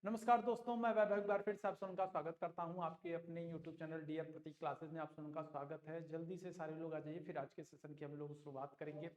नमस्कार दोस्तों, मैं वैभव एक बार फिर से आप सबका का स्वागत करता हूं आपके अपने YouTube चैनल डियर प्रतीक क्लासेस में। आप सबका स्वागत है। जल्दी से सारे लोग आ जाइए, फिर आज के सेशन की हम लोग शुरुआत करेंगे।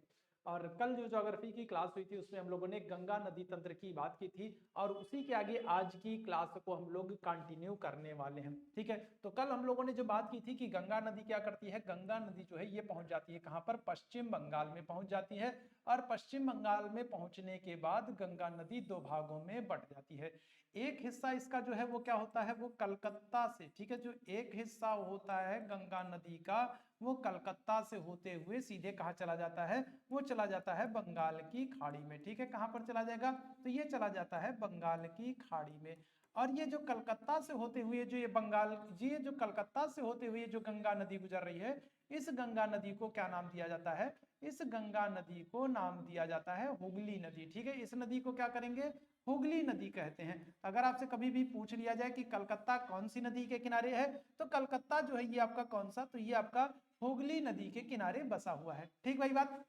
और कल जो ज्योग्राफी की क्लास हुई थी उसमें हम लोगों ने गंगा नदी तंत्र की बात की थी और उसी के आगे आज की क्लास को हम लोग कंटिन्यू करने वाले हैं। ठीक है, तो कल हम लोगों ने जो बात की थी कि गंगा नदी क्या करती है, गंगा नदी जो है ये पहुंच जाती है कहां पर, पश्चिम बंगाल में पहुंच जाती है। और पश्चिम बंगाल में पहुंचने के बाद गंगा नदी दो भागों में बंट जाती है। एक हिस्सा इसका जो है वो क्या होता है, वो कलकत्ता से, ठीक है, जो एक हिस्सा होता है गंगा नदी का वो कलकत्ता से होते हुए सीधे कहाँ चला जाता है, वो चला जाता है बंगाल की खाड़ी में। ठीक है, कहां पर चला जाएगा, तो ये चला जाता है बंगाल की खाड़ी में। और ये जो कलकत्ता से होते हुए जो ये जो कलकत्ता से होते हुए जो गंगा नदी गुजर रही है, इस गंगा नदी को क्या नाम दिया जाता है, इस गंगा नदी को नाम दिया जाता है हुगली नदी। ठीक है, इस नदी को क्या करेंगे, हुगली नदी कहते हैं। अगर आपसे कभी भी पूछ लिया जाए कि कलकत्ता कौन सी नदी के किनारे है, तो कलकत्ता जो है ये आपका कौन सा, तो ये आपका हुगली नदी के किनारे बसा हुआ है। ठीक भाई बात।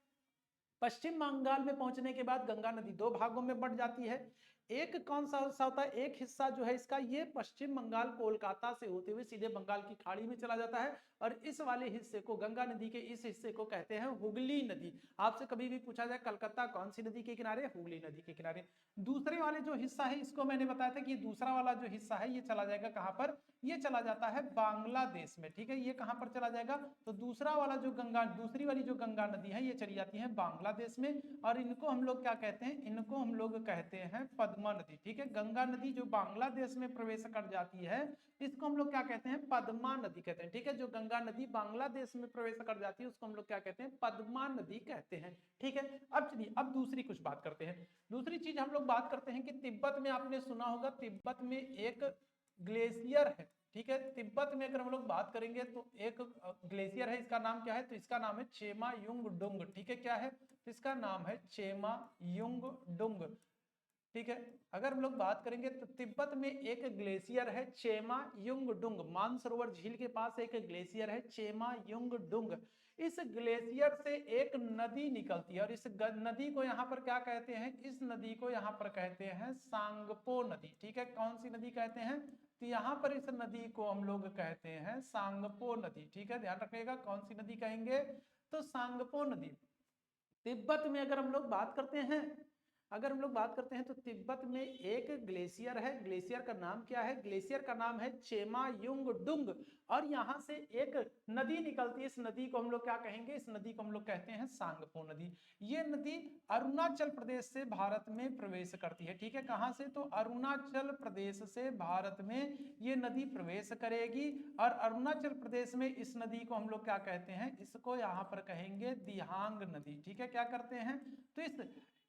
पश्चिम बंगाल में पहुंचने के बाद गंगा नदी दो भागों में बंट जाती है। एक कौन सा हिस्सा होता है, एक हिस्सा जो है इसका ये पश्चिम बंगाल कोलकाता से होते हुए सीधे बंगाल की खाड़ी में चला जाता है। और इस वाले हिस्से को, गंगा नदी के इस हिस्से को कहते हैं हुगली नदी। आपसे कभी भी पूछा जाए कलकत्ता कौन सी नदी के किनारे, हुगली नदी के किनारे। दूसरे वाले जो हिस्सा है इसको मैंने बताया था कि दूसरा वाला जो हिस्सा है ये चला जाएगा कहां पर, ये चला जाता है बांग्लादेश में। ठीक है, ये कहां पर चला जाएगा, तो दूसरा वाला जो गंगा, दूसरी वाली जो गंगा नदी है ये चली जाती है बांग्लादेश में। और इनको हम लोग क्या कहते हैं, इनको हम लोग कहते हैं पद्मा नदी। ठीक है, गंगा नदी जो बांग्लादेश में प्रवेश कर जाती है इसको हम लोग क्या कहते हैं, पद्मा नदी कहते हैं। ठीक है, जो गंगा नदी बांग्लादेश में प्रवेश कर जाती है उसको हम लोग क्या कहते हैं, पद्मा नदी कहते हैं। ठीक है, अब चलिए अब दूसरी कुछ बात करते हैं। दूसरी चीज हम लोग बात करते हैं कि तिब्बत में आपने सुना होगा, तिब्बत में एक ग्लेशियर है। ठीक है, तिब्बत में अगर हम लोग बात करेंगे तो एक ग्लेशियर है, इसका नाम क्या है, तो इसका नाम है चेमा युंग डुंग। ठीक है, क्या है, तो इसका नाम है चेमा युंग डुंग। ठीक है, अगर हम लोग बात करेंगे तो तिब्बत में एक ग्लेशियर है चेमा युंग डुंग, मानसरोवर झील के पास एक ग्लेशियर है चेमा युंग डुंग। इस ग्लेशियर से एक नदी निकलती है और इस नदी को यहाँ पर क्या कहते हैं, इस नदी को यहाँ पर कहते हैं सांगपो नदी। ठीक है, कौन सी नदी कहते हैं, तो यहाँ पर इस नदी को हम लोग कहते हैं सांगपो नदी। ठीक है, ध्यान रखिएगा कौन सी नदी कहेंगे, तो सांगपो नदी। तिब्बत में अगर हम लोग बात करते हैं, अगर हम लोग बात करते हैं तो तिब्बत में एक ग्लेशियर है, ग्लेशियर का नाम क्या है, ग्लेशियर का नाम है चेमा युंग डुंग। और यहां से एक नदी निकलती है, इस नदी को हम लोग क्या कहेंगे, इस नदी को हम लोग कहते हैं सांगपो नदी। ये नदी अरुणाचल प्रदेश से भारत में प्रवेश करती है। ठीक है, कहां से, तो अरुणाचल प्रदेश से भारत में ये नदी प्रवेश करेगी। और अरुणाचल प्रदेश में इस नदी को हम लोग क्या कहते हैं, इसको यहाँ पर कहेंगे दिहांग नदी। ठीक है, क्या करते हैं, तो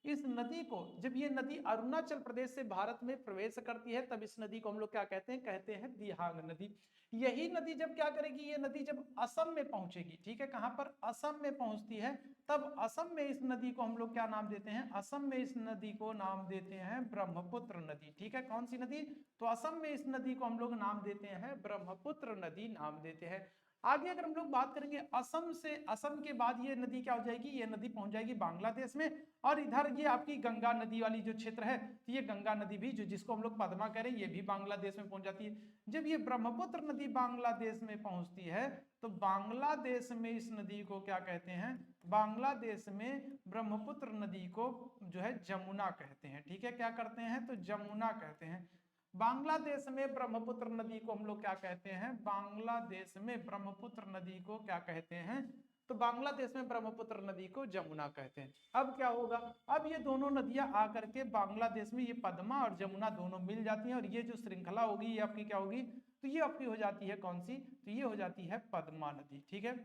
इस नदी को, जब ये नदी अरुणाचल प्रदेश से भारत में प्रवेश करती है तब इस नदी को हम लोग क्या कहते हैं दिहांग नदी। यही नदी जब क्या करेगी, ये नदी जब असम में पहुंचेगी, ठीक है, कहां पर, असम में पहुंचती है, तब असम में इस नदी को हम लोग क्या नाम देते हैं, असम में इस नदी को नाम देते हैं ब्रह्मपुत्र नदी। ठीक है, कौन सी नदी, तो असम में इस नदी को हम लोग नाम देते हैं ब्रह्मपुत्र नदी नाम देते हैं। आगे अगर हम लोग बात करेंगे असम से, असम के बाद ये नदी क्या हो जाएगी, ये नदी पहुंच जाएगी बांग्लादेश में। और इधर ये आपकी गंगा नदी वाली जो क्षेत्र है, तो ये गंगा नदी भी जो जिसको हम लोग पद्मा कह रहे हैं ये भी बांग्लादेश में पहुंच जाती है। जब ये ब्रह्मपुत्र नदी बांग्लादेश में पहुंचती है तो बांग्लादेश में इस नदी को क्या कहते हैं, बांग्लादेश में ब्रह्मपुत्र नदी को जो है जमुना कहते हैं। ठीक है, क्या करते हैं, तो जमुना कहते हैं। बांग्लादेश में ब्रह्मपुत्र नदी को हम लोग क्या कहते हैं, बांग्लादेश में ब्रह्मपुत्र नदी को क्या कहते हैं, तो बांग्लादेश में ब्रह्मपुत्र नदी को जमुना कहते हैं। अब क्या होगा, अब ये दोनों नदियां आकर के बांग्लादेश में ये पद्मा और जमुना दोनों मिल जाती हैं और ये जो श्रृंखला होगी ये आपकी क्या होगी, तो ये आपकी हो जाती है कौन सी, तो ये हो जाती है पद्मा नदी। ठीक है,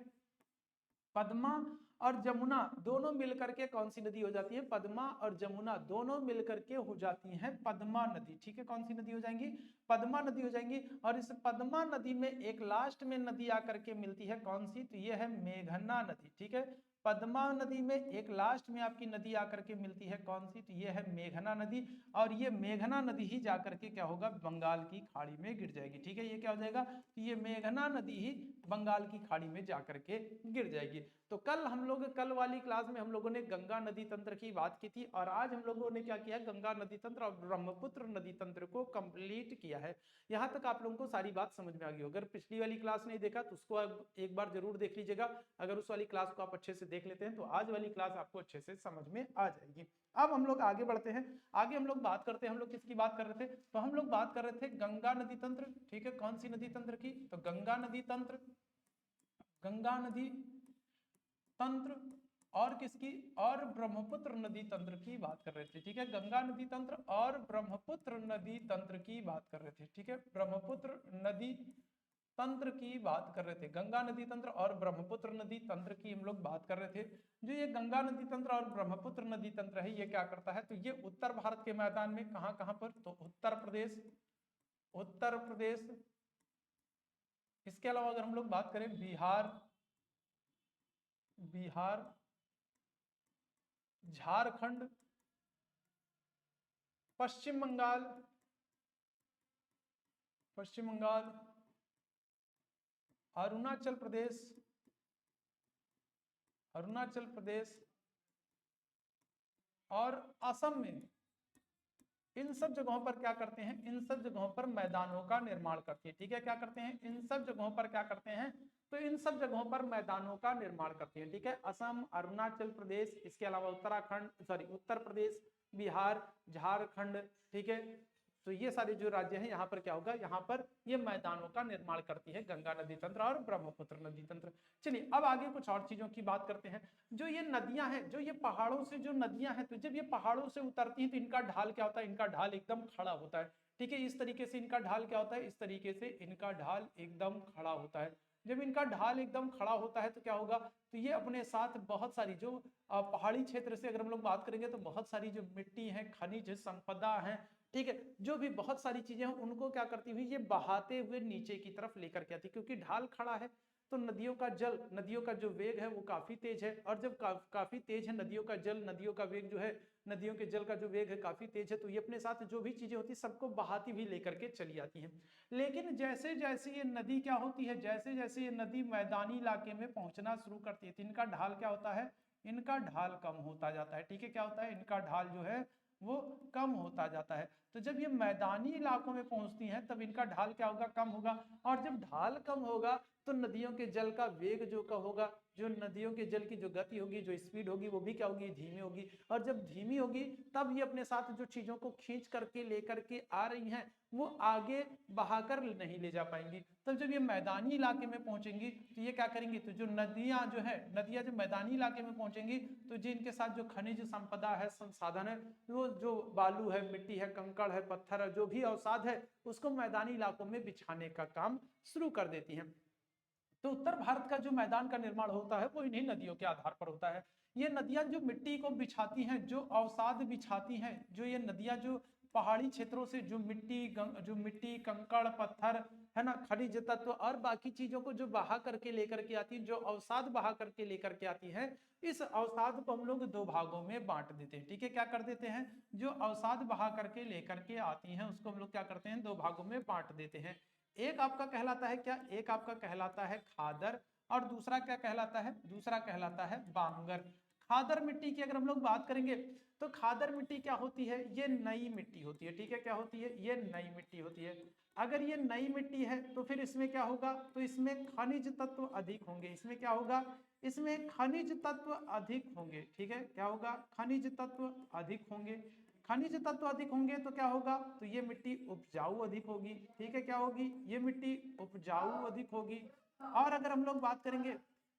पद्मा और जमुना दोनों मिलकर के कौन सी नदी हो जाती है, पद्मा और जमुना दोनों मिलकर के हो जाती हैं पद्मा नदी। ठीक है, कौन सी नदी हो जाएंगी, पद्मा नदी हो जाएंगी। और इस पद्मा नदी में एक लास्ट में नदी आकर के मिलती है कौन सी, तो ये है मेघना नदी। ठीक है, पद्मा नदी में एक लास्ट में आपकी नदी आकर के मिलती है कौन सी, तो ये है मेघना नदी। और ये मेघना नदी ही जाकर के क्या होगा, बंगाल की खाड़ी में गिर जाएगी। ठीक है, ये क्या हो जाएगा, तो ये मेघना नदी ही बंगाल की खाड़ी में जाकर के गिर जाएगी। तो कल वाली क्लास में हम लोगों ने गंगा नदी तंत्र की बात की थी और आज हम लोगों ने क्या किया, गंगा नदी तंत्र और ब्रह्मपुत्र नदी तंत्र को कंप्लीट किया है। यहाँ तक आप लोगों को सारी बात समझ में आ गई। अगर पिछली वाली क्लास नहीं देखा तो उसको एक बार जरूर देख लीजिएगा। अगर उस वाली क्लास को आप अच्छे से देख लेते हैं तो आज वाली क्लास आपको अच्छे से समझ में आ जाएगी। अब हम लोग आगे बढ़ते हैं। आगे हम लोग बात करते हैं, हम लोग किसकी बात कर रहे थे, तो हम लोग बात कर रहे थे गंगा नदी तंत्र। ठीक है, कौन सी नदी तंत्र की, तो गंगा नदी तंत्र, गंगा नदी तंत्र और किसकी, और ब्रह्मपुत्र नदी तंत्र की बात कर रहे थे। ठीक है, गंगा नदी तंत्र और ब्रह्मपुत्र नदी तंत्र की बात कर रहे थे। ठीक है, ब्रह्मपुत्र नदी तंत्र की बात कर रहे थे, गंगा नदी तंत्र और ब्रह्मपुत्र नदी तंत्र की हम लोग बात कर रहे थे। जो ये गंगा नदी तंत्र और ब्रह्मपुत्र नदी तंत्र है, ये क्या करता है, तो ये उत्तर भारत के मैदान में कहां कहां पर, तो उत्तर प्रदेश, उत्तर प्रदेश, इसके अलावा अगर हम लोग बात करें बिहार, बिहार, झारखंड, पश्चिम बंगाल, पश्चिम बंगाल, अरुणाचल प्रदेश, अरुणाचल प्रदेश और असम में, इन सब जगहों पर क्या करते हैं, इन सब जगहों पर मैदानों का निर्माण करते हैं। ठीक है, क्या करते हैं, इन सब जगहों पर क्या करते हैं, तो इन सब जगहों पर मैदानों का निर्माण करते हैं। ठीक है, असम, अरुणाचल प्रदेश, इसके अलावा उत्तर प्रदेश, बिहार, झारखंड। ठीक है, तो ये सारे जो राज्य हैं यहाँ पर क्या होगा, यहाँ पर ये मैदानों का निर्माण करती है गंगा नदी तंत्र और ब्रह्मपुत्र नदी तंत्र। चलिए अब आगे कुछ और चीजों की बात करते हैं। जो ये नदियां हैं, जो ये पहाड़ों से जो नदियां हैं, तो जब ये पहाड़ों से उतरती हैं तो इनका ढाल क्या होता है, इनका ढाल एकदम खड़ा होता है। ठीक है, इस तरीके से इनका ढाल क्या होता है, इस तरीके से इनका ढाल एकदम खड़ा होता है। जब इनका ढाल एकदम खड़ा होता है तो क्या होगा, तो ये अपने साथ बहुत सारी जो पहाड़ी क्षेत्र से अगर हम लोग बात करेंगे तो बहुत सारी जो मिट्टी है, खनिज संपदा है, ठीक है, जो भी बहुत सारी चीजें हैं उनको क्या करती हुई ये बहाते हुए नीचे की तरफ लेकर के आती, क्योंकि ढाल खड़ा है तो नदियों का जल, नदियों का जो वेग है वो काफी तेज है। और जब काफी तेज है नदियों का जल, नदियों का वेग जो है, नदियों के जल का जो वेग है काफी तेज है, तो ये अपने साथ जो भी चीजें होती है सबको बहाती हुई लेकर के चली आती हैं। लेकिन जैसे जैसे ये नदी क्या होती है, जैसे जैसे ये नदी मैदानी इलाके में पहुंचना शुरू करती है तो इनका ढाल क्या होता है, इनका ढाल कम होता जाता है। ठीक है, क्या होता है, इनका ढाल जो है वो कम होता जाता है। तो जब ये मैदानी इलाकों में पहुंचती हैं तब इनका ढाल क्या होगा, कम होगा। और जब ढाल कम होगा तो नदियों के जल का वेग जो का होगा, जो नदियों के जल की जो गति होगी, जो स्पीड होगी, वो भी क्या होगी, धीमी होगी। और जब धीमी होगी तब ये अपने साथ जो चीजों को खींच करके लेकर के आ रही हैं वो आगे बहाकर नहीं ले जा पाएंगी। तब जब ये मैदानी इलाके में पहुंचेंगी तो ये क्या करेंगी, तो जो नदियां जो है, नदियां जब मैदानी इलाके में पहुंचेंगी तो जिनके साथ जो खनिज संपदा है, संसाधन है, वो जो बालू है, मिट्टी है, कंकड़ है, पत्थर है, जो भी अवसाद है उसको मैदानी इलाकों में बिछाने का काम शुरू कर देती हैं। तो उत्तर भारत का जो मैदान का निर्माण होता है वो इन्हीं नदियों के आधार पर होता है। ये नदियां जो मिट्टी को बिछाती हैं, जो अवसाद बिछाती हैं, जो ये नदियां जो पहाड़ी क्षेत्रों से जो मिट्टी कंकड़ पत्थर है ना, खनिज तत्व और बाकी चीजों को जो बहा करके लेकर के आती है, जो अवसाद बहा करके लेकर के आती है, इस अवसाद को हम लोग दो भागों में बांट देते हैं। ठीक है, क्या कर देते हैं, जो अवसाद बहा करके लेकर के आती हैं उसको हम लोग क्या करते हैं, दो भागों में बांट देते हैं। एक आपका कहलाता है क्या, एक आपका कहलाता है खादर और दूसरा क्या कहलाता है, दूसरा कहलाता है बांगर। खादर मिट्टी की अगर हम लोग बात करेंगे तो खादर मिट्टी क्या होती है, ये नई मिट्टी होती है। ठीक है, क्या होती है, ये नई मिट्टी होती है। अगर ये नई मिट्टी है तो फिर इसमें क्या होगा, तो इसमें खनिज तत्व अधिक होंगे। इसमें क्या होगा, इसमें खनिज तत्व अधिक होंगे। ठीक है, क्या होगा, खनिज तत्व अधिक होंगे। खनिज तत्व अधिक होंगे तो क्या होगा, तो ये मिट्टी उपजाऊ अधिक होगी। ठीक है, क्या होगी, ये मिट्टी उपजाऊ अधिक होगी। और अगर हम लोग बात करेंगे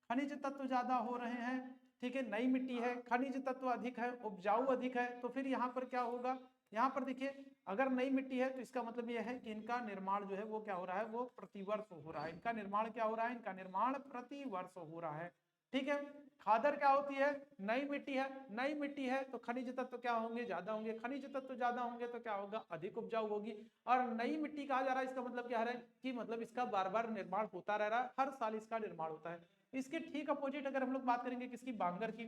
खनिज तत्व ज्यादा हो रहे हैं, ठीक है, नई मिट्टी है, खनिज तत्व अधिक है, उपजाऊ अधिक है, तो फिर यहाँ पर क्या होगा, यहाँ पर देखिए अगर नई मिट्टी है तो इसका मतलब यह है कि इनका निर्माण जो है वो क्या हो रहा है, वो प्रतिवर्ष हो रहा है। इनका निर्माण क्या हो रहा है, इनका निर्माण प्रतिवर्ष हो रहा है। ठीक है, खादर क्या होती है, नई मिट्टी है, नई मिट्टी है तो खनिज तत्व क्या होंगे, ज्यादा होंगे, खनिज तत्व ज्यादा होंगे तो क्या होगा, अधिक उपजाऊ होगी। और नई मिट्टी कहा जा रहा है, इसका मतलब क्या है कि मतलब इसका बार बार निर्माण होता रह रहा है, हर साल इसका निर्माण होता है। इसके ठीक अपोजिट अगर हम लोग बात करेंगे किसकी, बांगर की।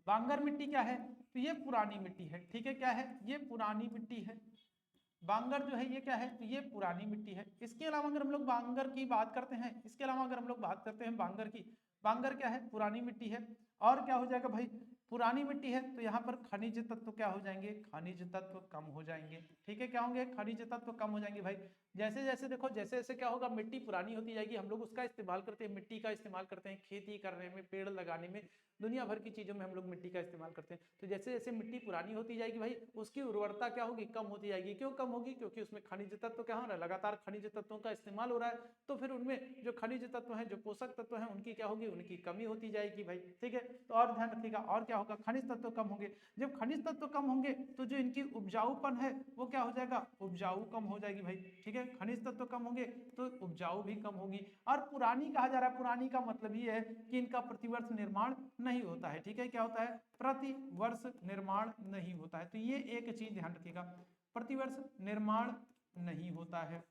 बांगर मिट्टी क्या है, तो ये पुरानी मिट्टी है। ठीक है, क्या है, ये पुरानी मिट्टी है। बांगर जो है ये क्या है, तो ये पुरानी मिट्टी है। इसके अलावा अगर हम लोग बांगर की बात करते हैं, इसके अलावा अगर हम लोग बात करते हैं बांगर की, बांगर क्या है, पुरानी मिट्टी है। और क्या हो जाएगा भाई, पुरानी मिट्टी है तो यहाँ पर खनिज तत्व क्या हो जाएंगे, खनिज तत्व कम हो जाएंगे। ठीक है, क्या होंगे, खनिज तत्व कम हो जाएंगे भाई। जैसे जैसे देखो, जैसे जैसे क्या होगा, मिट्टी पुरानी होती जाएगी, हम लोग उसका इस्तेमाल करते हैं, मिट्टी का इस्तेमाल करते हैं खेती करने में, पेड़ लगाने में, दुनिया भर की चीजों में हम लोग मिट्टी का इस्तेमाल करते हैं। तो जैसे जैसे मिट्टी पुरानी होती जाएगी भाई, उसकी उर्वरता क्या होगी, कम होती जाएगी। क्यों कम होगी, क्योंकि उसमें खनिज तत्व क्या हो रहा है, लगातार खनिज तत्वों का इस्तेमाल हो रहा है। तो फिर उनमें जो खनिज तत्व हैं, जो पोषक तत्व हैं, उनकी क्या होगी, उनकी कमी होती जाएगी भाई। ठीक है, तो और ध्यान रखिएगा, और क्या होगा, खनिज तत्व कम होंगे। जब खनिज तत्व कम होंगे तो जो इनकी उपजाऊपन है वो क्या हो जाएगा, उपजाऊ कम हो जाएगी भाई। ठीक है, खनिज तत्व कम होंगे तो उपजाऊ भी कम होगी। और पुरानी कहा जा रहा है, पुरानी का मतलब ये है कि इनका प्रतिवर्ष निर्माण नहीं होता है। ठीक है, क्या होता है, प्रति वर्ष निर्माण नहीं होता है। तो ये एक चीज ध्यान रखिएगा, प्रतिवर्ष निर्माण नहीं होता है,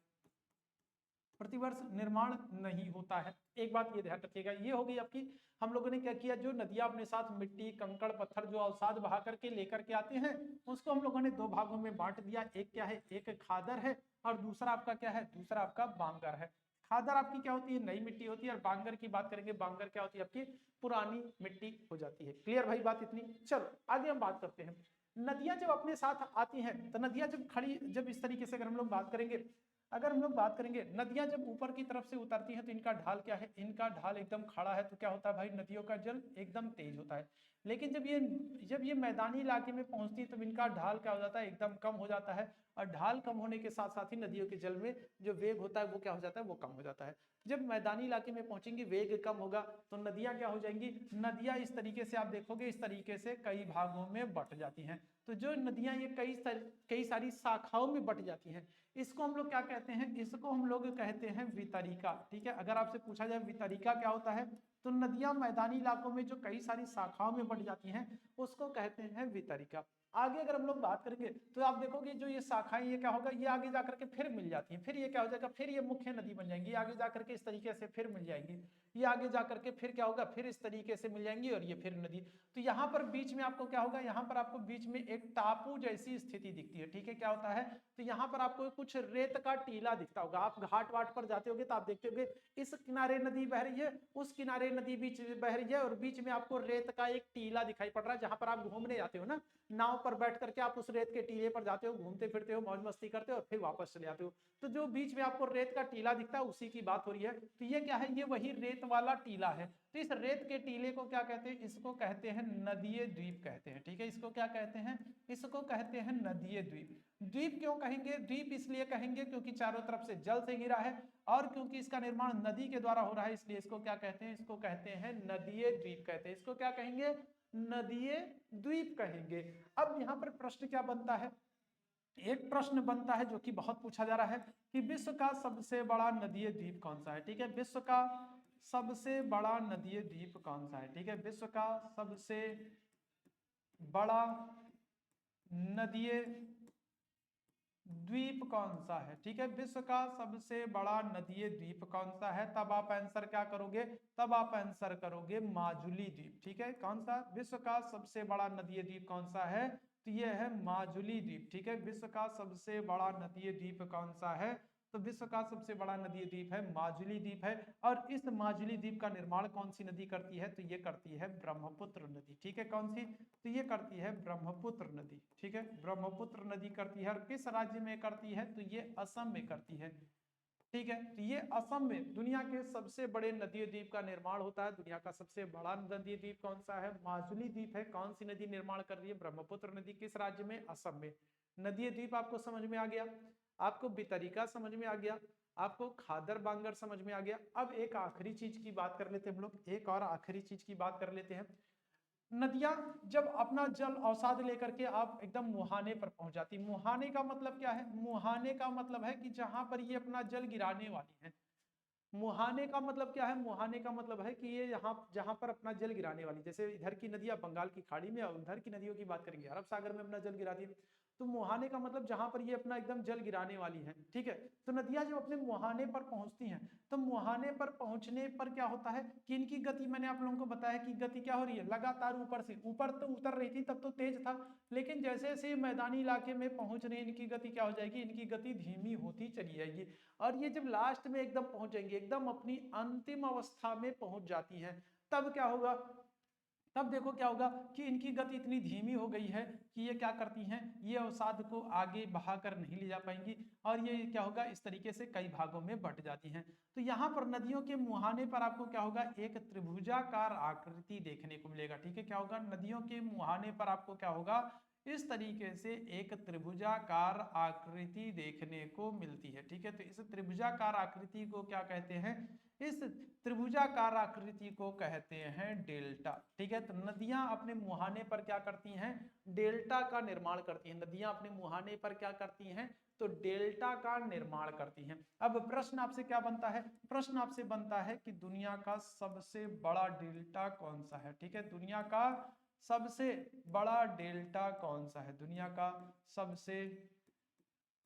प्रतिवर्ष निर्माण नहीं होता है। एक बात ये ध्यान रखिएगा, ये होगी आपकी, हम लोगों ने क्या किया, जो नदियां अपने साथ मिट्टी कंकड़ पत्थर जो अवसाद बहा करके लेकर के आते हैं, उसको हम लोगों ने दो भागों में बांट दिया। एक क्या है, एक खादर है, और दूसरा आपका क्या है, दूसरा आपका बांगर है। खादर आपकी क्या होती है, नई मिट्टी होती है, और बांगर की बात करेंगे, बांगर क्या होती है, आपकी पुरानी मिट्टी हो जाती है। क्लियर भाई बात इतनी। चलो आगे हम बात करते हैं। नदियां जब अपने साथ आती हैं, तो नदियां जब खड़ी, जब इस तरीके से अगर हम लोग बात करेंगे, अगर हम लोग बात करेंगे, नदियां जब ऊपर की तरफ से उतरती हैं तो इनका ढाल क्या है, इनका ढाल एकदम खड़ा है, तो क्या होता है भाई, नदियों का जल एकदम तेज होता है। लेकिन जब ये मैदानी इलाके में पहुंचती है तो इनका ढाल क्या हो जाता है, एकदम कम हो जाता है। और ढाल कम होने के साथ साथ ही नदियों के जल में जो वेग होता है वो क्या हो जाता है, वो कम हो जाता है। जब मैदानी इलाके में पहुंचेंगी, वेग कम होगा, तो नदियां क्या हो जाएंगी, नदियां इस तरीके से आप देखोगे, इस तरीके से कई भागों में बट जाती हैं। तो जो नदियां ये कई सारी शाखाओं में बट जाती हैं, इसको हम लोग क्या कहते हैं, इसको हम लोग कहते हैं वितरिका। ठीक है, अगर आपसे पूछा जाए वितरिका क्या होता है, तो नदियां मैदानी इलाकों में जो कई सारी शाखाओं में बट जाती हैं, उसको कहते हैं वितरिका। आगे अगर हम लोग बात करेंगे तो आप देखोगे जो ये शाखाएं, ये क्या होगा, ये आगे जाकर के फिर मिल जाती हैं, फिर ये क्या हो जाएगा, फिर ये मुख्य नदी बन जाएंगी, आगे जाकर के इस तरीके से फिर मिल जाएंगी, ये आगे जाकर के फिर क्या होगा, फिर इस तरीके से मिल जाएंगी, और ये फिर नदी। तो यहाँ पर बीच में आपको क्या होगा, यहाँ पर आपको बीच में एक टापू जैसी स्थिति दिखती है। ठीक है, क्या होता है, तो यहाँ पर आपको कुछ रेत का टीला दिखता होगा, आप घाट वाट पर जाते होगे तो आप देखते होगे इस किनारे नदी बह रही है, उस किनारे नदी बीच बह रही है, और बीच में आपको रेत का एक टीला दिखाई पड़ रहा है, जहां पर आप घूमने जाते हो ना, नाव पर बैठ करके आप उस रेत के टीले पर जाते हो, घूमते फिरते हो, मौज मस्ती करते हो, और फिर वापस चले आते हो। तो जो बीच में आपको रेत का टीला दिखता है उसी की बात हो रही है। तो ये क्या है, ये वही रेत वाला टीला है। तो इस रेत के टीले को क्या कहते हैं, इसको कहते हैं नदीय द्वीप कहते हैं। ठीक है, इसको क्या कहते हैं, इसको कहते हैं नदीय द्वीप। द्वीप क्यों कहेंगे, द्वीप इसलिए कहेंगे क्योंकि चारों तरफ से जल से घिरा है, और क्योंकि इसका निर्माण नदी के द्वारा हो रहा है, इसलिए इसको क्या कहते हैं, इसको कहते हैं नदीय द्वीप कहते हैं। इसको क्या कहेंगे, नदीय द्वीप कहेंगे। अब यहाँ पर प्रश्न क्या बनता है, एक प्रश्न बनता है जो कि बहुत पूछा जा रहा है कि विश्व का सबसे बड़ा नदीय द्वीप कौन सा है। ठीक है, विश्व का सबसे बड़ा नदीय द्वीप कौन सा है। ठीक है, विश्व का सबसे बड़ा नदीय द्वीप कौन सा है। ठीक है, विश्व का सबसे बड़ा नदीय द्वीप कौन सा है, तब आप आंसर क्या करोगे, तब आप आंसर करोगे माजुली द्वीप। ठीक है, कौन सा, विश्व का सबसे बड़ा नदीय द्वीप कौन सा है, तो ये है माजुली द्वीप। ठीक है, विश्व का सबसे बड़ा नदीय द्वीप कौन सा है, तो विश्व का सबसे बड़ा नदीय द्वीप है माजुली द्वीप है। और इस माजुली द्वीप का निर्माण कौन सी नदी करती है, तो ये करती है ब्रह्मपुत्र नदी। ठीक है, कौन सी, तो ये करती है ब्रह्मपुत्र नदी। ठीक है, ब्रह्मपुत्र नदी करती है, और किस राज्य में करती है, तो ये असम में करती है। ठीक है, तो ये असम में दुनिया के सबसे बड़े नदी द्वीप का निर्माण होता है। दुनिया का सबसे बड़ा नदी द्वीप कौन सा है, माजुली द्वीप है। कौन सी नदी निर्माण कर रही है, ब्रह्मपुत्र नदी। किस राज्य में, असम में। नदी द्वीप आपको समझ में आ गया, आपको बितरिका समझ में आ गया, आपको खादर बांगर समझ में आ गया। अब एक आखिरी चीज की बात कर लेते हैं हम लोग, एक और आखिरी चीज की बात कर लेते हैं। नदियां जब अपना जल अवसाद लेकर के आप एकदम मुहाने पर पहुंच जाती, मुहाने का मतलब क्या है, मुहाने का मतलब है कि जहां पर ये अपना जल गिराने वाली है। मुहाने का मतलब क्या है, मुहाने का मतलब है कि ये यहाँ जहां पर अपना जल गिराने वाली, जैसे इधर की नदियां बंगाल की खाड़ी में, और उधर की नदियों की बात करेंगे अरब सागर में अपना जल गिराती है। तो मुहाने का मतलब जहां पर ये अपना एकदम जल गिराने वाली है। ठीक है, तो नदियां जब अपने मुहाने पर पहुंचती हैं, तो मुहाने पर पहुंचने पर क्या होता है कि इनकी गति, मैंने आप लोगों को बताया कि गति क्या हो रही है, लगातार ऊपर से ऊपर तो उतर रही थी, तब तो तेज था, लेकिन जैसे जैसे मैदानी इलाके में पहुंच रही, इनकी गति क्या हो जाएगी, इनकी गति धीमी होती चली जाएगी। और ये जब लास्ट में एकदम पहुंच जाएंगे, एकदम अपनी अंतिम अवस्था में पहुंच जाती है, तब क्या होगा, तब देखो क्या होगा कि इनकी गति इतनी धीमी हो गई है कि ये क्या करती हैं, ये अवसाद को आगे बहाकर नहीं ले जा पाएंगी और ये क्या होगा, इस तरीके से कई भागों में बंट जाती हैं। तो यहाँ पर नदियों के मुहाने पर आपको क्या होगा, एक त्रिभुजाकार आकृति देखने को मिलेगा। ठीक है, क्या होगा, नदियों के मुहाने पर आपको क्या होगा, इस तरीके से एक त्रिभुजाकार आकृति देखने को मिलती है। ठीक है, तो इस त्रिभुजाकार आकृति को क्या कहते हैं, इस त्रिभुजाकार आकृति को कहते हैं डेल्टा। ठीक है, तो नदियां अपने मुहाने पर क्या करती हैं, डेल्टा का निर्माण करती हैं। नदियां अपने मुहाने पर क्या करती हैं, तो डेल्टा का निर्माण करती हैं। अब प्रश्न आपसे क्या बनता है, प्रश्न आपसे बनता है कि दुनिया का सबसे बड़ा डेल्टा कौन सा है। ठीक है, दुनिया का सबसे बड़ा डेल्टा कौन सा है, दुनिया का सबसे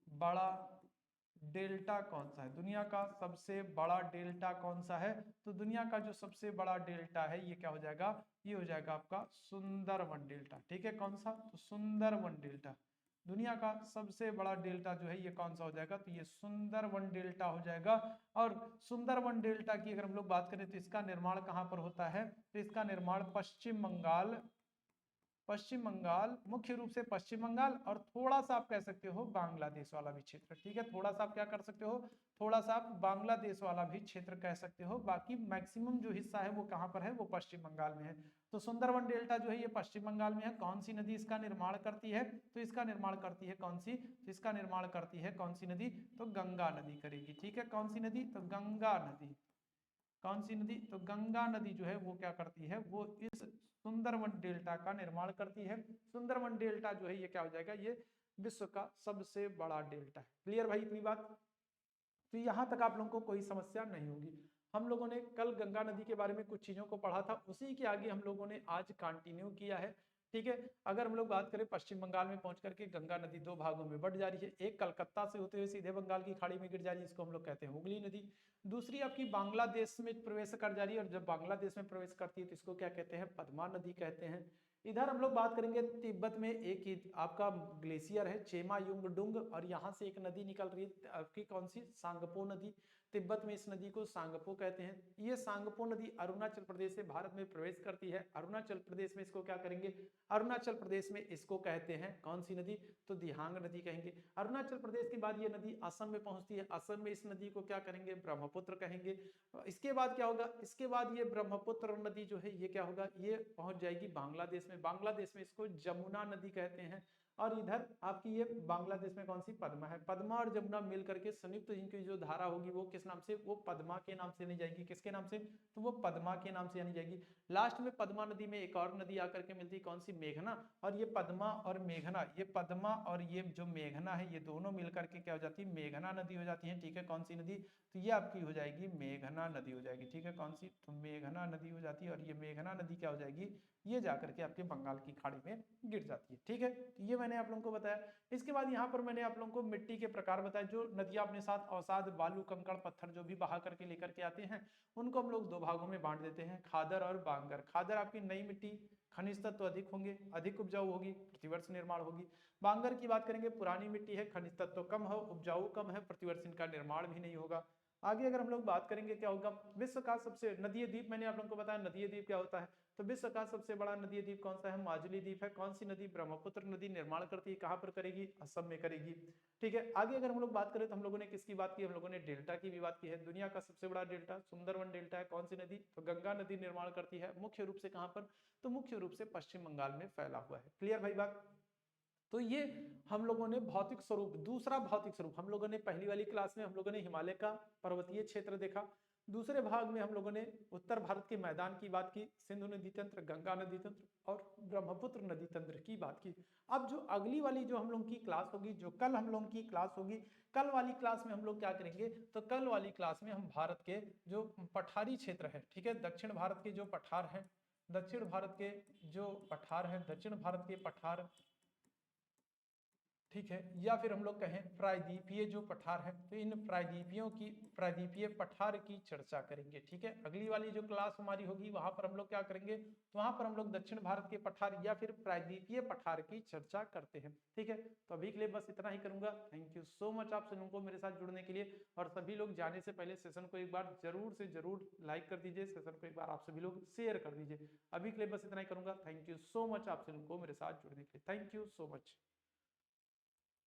बड़ा डेल्टा कौन सा है, दुनिया का सबसे बड़ा डेल्टा कौन सा है। तो दुनिया का जो सबसे बड़ा डेल्टा है ये क्या हो जाएगा, ये हो जाएगा आपका सुंदरवन डेल्टा। ठीक है, कौन सा, तो सुंदरवन डेल्टा। दुनिया का सबसे बड़ा डेल्टा जो है ये कौन सा हो जाएगा, तो ये सुंदरवन डेल्टा हो जाएगा। और सुंदरवन डेल्टा की अगर हम लोग बात करें तो इसका निर्माण कहाँ पर होता है, तो इसका निर्माण पश्चिम बंगाल, पश्चिम बंगाल, मुख्य रूप से पश्चिम बंगाल और थोड़ा सा आप कह सकते हो बांग्लादेश वाला भी क्षेत्र। ठीक है, थोड़ा सा आप क्या कर सकते हो, थोड़ा सा आप बांग्लादेश वाला भी क्षेत्र कह सकते हो। बाकी मैक्सिमम जो हिस्सा है वो कहाँ पर है, वो पश्चिम बंगाल में है। तो सुंदरवन डेल्टा जो है ये पश्चिम बंगाल में है। कौन सी नदी इसका निर्माण करती है, तो इसका निर्माण करती है कौन सी, तो इसका निर्माण करती है कौन सी नदी, तो गंगा नदी करेगी। ठीक है, कौन सी नदी, तो गंगा नदी। कौन सी नदी, तो गंगा नदी जो है वो क्या करती है, वो इस सुंदरवन डेल्टा का निर्माण करती है। सुंदरवन डेल्टा जो है ये क्या हो जाएगा, ये विश्व का सबसे बड़ा डेल्टा है। क्लियर भाई इतनी बात, तो यहां तक आप लोगों को कोई समस्या नहीं होगी। हम लोगों ने कल गंगा नदी के बारे में कुछ चीजों को पढ़ा था, उसी के आगे हम लोगों ने आज कंटिन्यू किया है। ठीक है, अगर हम लोग बात करें पश्चिम बंगाल में पहुंच करके गंगा नदी दो भागों में बंट जा रही है। एक कलकत्ता से होते हुए सीधे बंगाल की खाड़ी में गिर जा रही है, इसको हम लोग कहते हैं हुगली नदी। दूसरी आपकी बांग्लादेश में प्रवेश कर जा रही है और जब बांग्लादेश में प्रवेश करती है तो इसको क्या कहते हैं, पद्मा नदी कहते हैं। इधर हम लोग बात करेंगे तिब्बत में एक आपका ग्लेशियर है चेमा युंगडुंग और यहाँ से एक नदी निकल रही है आपकी कौन सी, सांगपो नदी। तिब्बत में इस नदी को सांगपो कहते हैं। ये सांगपो नदी अरुणाचल प्रदेश से भारत में प्रवेश करती है। अरुणाचल प्रदेश में इसको क्या करेंगे, अरुणाचल प्रदेश में इसको कहते हैं कौन सी नदी, तो दिहांग नदी कहेंगे। अरुणाचल प्रदेश के बाद ये नदी असम में पहुंचती है। असम में इस नदी को क्या करेंगे, ब्रह्मपुत्र कहेंगे। इसके बाद क्या होगा, इसके बाद ये ब्रह्मपुत्र नदी जो है ये क्या होगा, ये पहुंच जाएगी बांग्लादेश में। बांग्लादेश में इसको जमुना नदी कहते हैं। और इधर आपकी ये बांग्लादेश में कौन सी, पद्मा है। पद्मा और जमुना मिल करके संयुक्त इनकी जो धारा होगी वो किस नाम से, वो पद्मा के नाम से नहीं जाएगी। किसके नाम से, तो वो पद्मा के नाम से जानी जाएगी। लास्ट में पद्मा नदी में एक और नदी आकर के मिलती है कौन सी, मेघना। और ये पद्मा और मेघना, ये पद्मा और ये जो मेघना है ये दोनों मिलकर के क्या हो जाती है, मेघना नदी हो जाती है। ठीक है, कौन सी नदी, तो ये आपकी हो जाएगी मेघना नदी हो जाएगी। ठीक है, कौन सी, तो मेघना नदी हो जाती है। और ये मेघना नदी क्या हो जाएगी, ये जाकर के आपके बंगाल की खाड़ी में गिर जाती है। ठीक है, तो ये मैंने आप लोगों को बताया। इसके बाद यहाँ पर मैंने आप लोगों को मिट्टी के प्रकार बताए। जो नदियां अपने साथ अवसाद, बालू, कंकड़, पत्थर जो भी बहा करके लेकर के आते हैं उनको हम लोग दो भागों में बांट देते हैं, खादर और बांगर। खादर आपकी नई मिट्टी, खनिज तत्व अधिक होंगे, अधिक उपजाऊ होगी, प्रतिवर्ष निर्माण होगी। बांगर की बात करेंगे, पुरानी मिट्टी है, खनिज तत्व कम हो, उपजाऊ कम है, प्रतिवर्ष इनका निर्माण भी नहीं होगा। आगे अगर हम लोग बात करेंगे क्या होगा, विश्व का सबसे नदीय द्वीप, मैंने आप लोगों को बताया नदीय द्वीप क्या होता है। तो विश्व का सबसे बड़ा नदीय द्वीप कौन सा है, माजुली द्वीप है। कौन सी नदी, ब्रह्मपुत्र नदी निर्माण करती है, कहां पर करेगी, असम में करेगी। ठीक है, आगे अगर हम लोग बात करें तो हम लोगों ने किसकी बात की, हम लोगों ने डेल्टा की भी बात की है। दुनिया का सबसे बड़ा डेल्टा सुंदरवन डेल्टा है। कौन सी नदी, तो गंगा नदी निर्माण करती है। मुख्य रूप से कहां पर, तो मुख्य रूप से पश्चिम बंगाल में फैला हुआ है। क्लियर भाई बात, तो ये हम लोगों ने भौतिक स्वरूप, दूसरा भौतिक स्वरूप, हम लोगों ने पहली वाली क्लास में हम लोगों ने हिमालय का पर्वतीय क्षेत्र देखा। दूसरे भाग में हम लोगों ने उत्तर भारत के मैदान की बात की, सिंधु नदी तंत्र, गंगा नदी तंत्र और ब्रह्मपुत्र नदी तंत्र की बात की। अब जो अगली वाली जो हम लोगों की क्लास होगी, जो कल हम लोगों की क्लास होगी, कल वाली क्लास में हम लोग क्या करेंगे, तो कल वाली क्लास में हम भारत के जो पठारी क्षेत्र है, ठीक है, दक्षिण भारत के जो पठार है, दक्षिण भारत के जो पठार है, दक्षिण भारत के पठार, ठीक है, या फिर हम लोग कहें प्रायद्वीपीय जो पठार है, तो इन प्रायद्वीपीय पठार की चर्चा करेंगे। ठीक है, अगली वाली जो क्लास हमारी होगी वहां पर हम लोग क्या करेंगे, तो वहां पर हम लोग दक्षिण भारत के पठार या फिर प्रायद्वीपीय पठार की चर्चा करते हैं। ठीक है, तो अभी के लिए बस इतना ही करूंगा। थैंक यू सो मच आप सभी को मेरे साथ जुड़ने के लिए, और सभी लोग जाने से पहले सेशन को एक बार जरूर से जरूर लाइक कर दीजिए, सेशन को एक बार आप सभी लोग शेयर कर दीजिए। अभी के लिए बस इतना ही करूंगा। थैंक यू सो मच आप सभी को मेरे साथ जुड़ने के लिए। Thank you so much.